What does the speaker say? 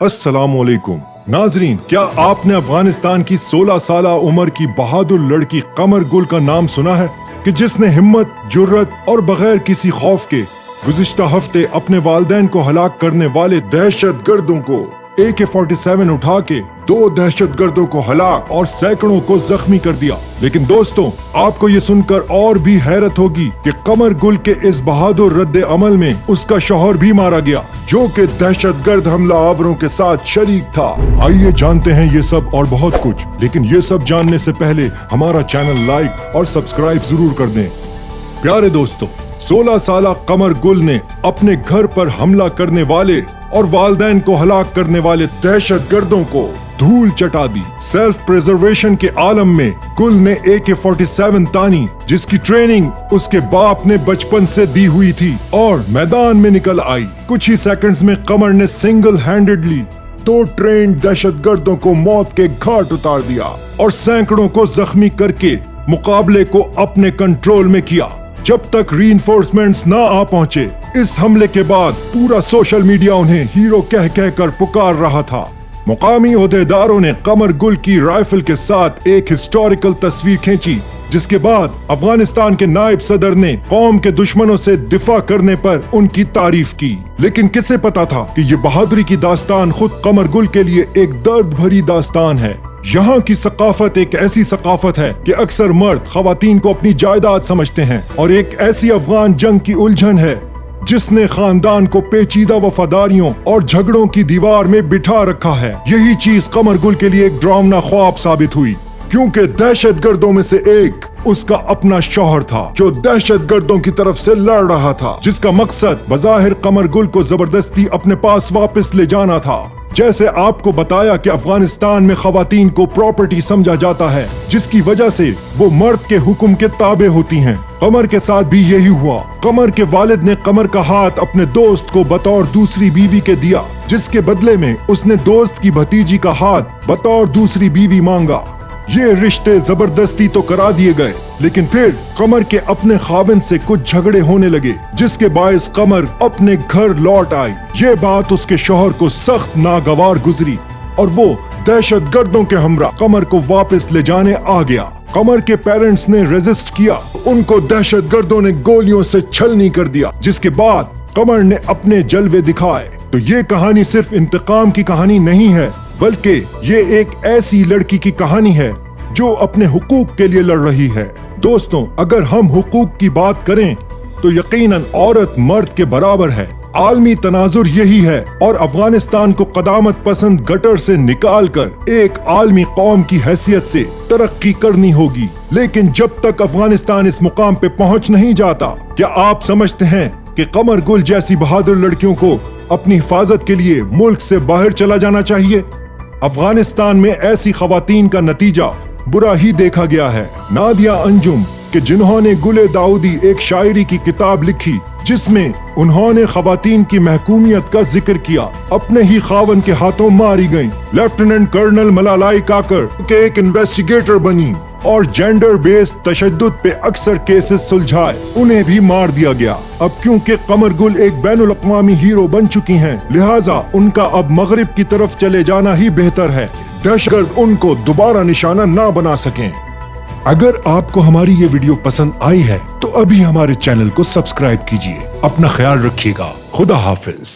अस्सलामुअलैकुम नाजरीन, क्या आपने अफगानिस्तान की 16 साल उम्र की बहादुर लड़की कमर गुल का नाम सुना है कि जिसने हिम्मत, जुर्रत और बगैर किसी खौफ के गुज़िश्ता हफ्ते अपने वालिदैन को हलाक करने वाले दहशतगर्दों को AK-47 उठा के 2 दहशतगर्दों को हलाक और सैकड़ों को जख्मी कर दिया। लेकिन दोस्तों, आपको ये सुनकर और भी हैरत होगी कि कमर गुल के इस बहादुर रद्द अमल में उसका शौहर भी मारा गया, जो कि दहशतगर्द हमला आवरों के साथ शरीक था। आइए जानते हैं ये सब और बहुत कुछ, लेकिन ये सब जानने से पहले हमारा चैनल लाइक और सब्सक्राइब जरूर कर दें। प्यारे दोस्तों, 16 साल कमर गुल ने अपने घर पर हमला करने वाले और वालिदैन को हलाक करने वाले दहशतगर्दों को धूल चटा दी। सेल्फ प्रिजर्वेशन के आलम में गुल ने AK-47 तानी, जिसकी ट्रेनिंग उसके बाप ने बचपन से दी हुई थी, और मैदान में निकल आई। कुछ ही सेकंड्स में कमर ने सिंगल हैंडेडली 2 ट्रेन्ड दहशतगर्दों को मौत के घाट उतार दिया और सैकड़ों को जख्मी करके मुकाबले को अपने कंट्रोल में किया। जब तक रीइंफोर्समेंट्स ना आ पहुंचे, इस हमले के बाद पूरा सोशल मीडिया उन्हें हीरो कह कह कर पुकार रहा था। मुकामी ओहदेदारों ने कमर गुल की राइफल के साथ एक हिस्टोरिकल तस्वीर खींची, जिसके बाद अफगानिस्तान के नायब सदर ने कौम के दुश्मनों से दिफा करने पर उनकी तारीफ की। लेकिन किसे पता था कि ये बहादुरी की दास्तान खुद कमर गुल के लिए एक दर्द भरी दास्तान है। यहाँ की सकाफत एक ऐसी सकाफत है कि अक्सर मर्द खवातीन को अपनी जायदाद समझते हैं, और एक ऐसी अफगान जंग की उलझन है जिसने खानदान को पेचीदा वफादारियों और झगड़ों की दीवार में बिठा रखा है। यही चीज कमर गुल के लिए एक ड्रामना ख्वाब साबित हुई, क्योंकि दहशतगर्दों में से एक उसका अपना शौहर था, जो दहशतगर्दों की तरफ से लड़ रहा था, जिसका मकसद बज़ाहिर कमर गुल को जबरदस्ती अपने पास वापस ले जाना था। जैसे आपको बताया कि अफगानिस्तान में खवातीन को प्रॉपर्टी समझा जाता है, जिसकी वजह से वो मर्द के हुक्म के ताबे होती हैं। कमर के साथ भी यही हुआ। कमर के वालिद ने कमर का हाथ अपने दोस्त को बतौर दूसरी बीवी के दिया, जिसके बदले में उसने दोस्त की भतीजी का हाथ बतौर दूसरी बीवी मांगा। ये रिश्ते जबरदस्ती तो करा दिए गए, लेकिन फिर कमर के अपने खाविंद से कुछ झगड़े होने लगे, जिसके बायस कमर अपने घर लौट आई। ये बात उसके शौहर को सख्त नागवार गुजरी और वो दहशतगर्दों के हमरा कमर को वापस ले जाने आ गया। कमर के पेरेंट्स ने रेजिस्ट किया, उनको दहशतगर्दों ने गोलियों से छलनी कर दिया, जिसके बाद कमर ने अपने जलवे दिखाए। तो ये कहानी सिर्फ इंतकाम की कहानी नहीं है, बल्कि ये एक ऐसी लड़की की कहानी है जो अपने हुकूक के लिए लड़ रही है। दोस्तों, अगर हम हुकूक की बात करें तो यकीनन औरत मर्द के बराबर है। आलमी तनाजुर यही है, और अफगानिस्तान को कदामत पसंद गटर से निकालकर एक आलमी कौम की हैसियत से तरक्की करनी होगी। लेकिन जब तक अफगानिस्तान इस मुकाम पे पहुंच नहीं जाता, क्या आप समझते हैं कि कमर गुल जैसी बहादुर लड़कियों को अपनी हिफाजत के लिए मुल्क से बाहर चला जाना चाहिए? अफगानिस्तान में ऐसी खवातीन का नतीजा बुरा ही देखा गया है। नादिया अंजुम के जिन्होंने गुले दाऊदी एक शायरी की किताब लिखी, जिसमें उन्होंने खवातीन की महकूमियत का जिक्र किया, अपने ही खावन के हाथों मारी गईं। लेफ्टिनेंट कर्नल मलालाई काकर के एक इन्वेस्टिगेटर बनी और जेंडर बेस्ड तशद्दुद पे अक्सर केसेस सुलझाए, उन्हें भी मार दिया गया। अब क्योंकि कमर गुल एक बैनुल अक़वामी हीरो बन चुकी हैं, लिहाजा उनका अब मगरिब की तरफ चले जाना ही बेहतर है, दहशतगर्द उनको दोबारा निशाना ना बना सकें। अगर आपको हमारी ये वीडियो पसंद आई है तो अभी हमारे चैनल को सब्सक्राइब कीजिए। अपना ख्याल रखिएगा। खुदा हाफिज।